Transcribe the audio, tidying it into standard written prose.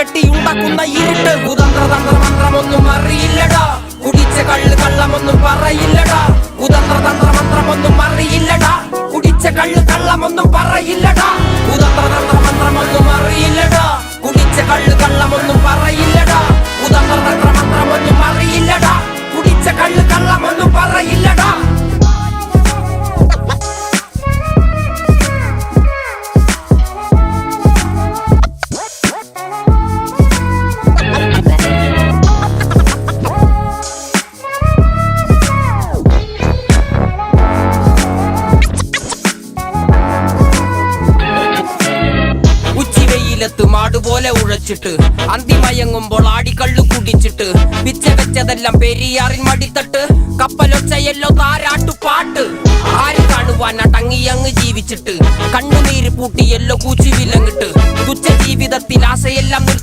കെട്ടിയുണ്ടാക്കുന്ന ഇരുട്ട് കുതന്ത്രതന്ത്ര മന്ത്രമൊന്നും അറിയില്ലടാ കുടിച്ച കള്ള് കള്ളമൊന്നും പറയില്ലടാ കുതന്ത്രതന്ത്ര മന്ത്രമൊന്നും അറിയില്ലടാ കുടിച്ച കള്ള് കള്ളമൊന്നും പറയില്ലടാ കുതന്ത്രതന്ത്ര മന്ത്രമൊന്നും അറിയില്ലടാ കുടിച്ച കള്ള് കള്ളമൊന്നും പറയില്ലടാ കുതന്ത്രതന്ത്ര മന്ത്രമൊന്നും അറിയില്ലടാ കുടിച്ച കള്ള് കള്ളമൊന്നും പറയില്ലടാ മാടുപോലെ ഉഴച്ചിട്ട് അന്തിമയങ്ങുമ്പോൾ ആടിക്കള്ളു കുടിച്ചിട്ട് പിച്ച വെച്ചതെല്ലാം പെരിയാറിൻ മടിത്തട്ട് കപ്പലൊച്ചയല്ലോ താരാട്ടുപാട്ട് ആര് കാണുവാൻ അടങ്ങിയങ്ങ് ജീവിച്ചിട്ട് കണ്ണുനീര് പൂട്ടിയല്ലോ കൂച്ചി വിലങ്ങിട്ട് തുച്ഛ ജീവിതത്തിൽ ആശയെല്ലാം നിർത്തി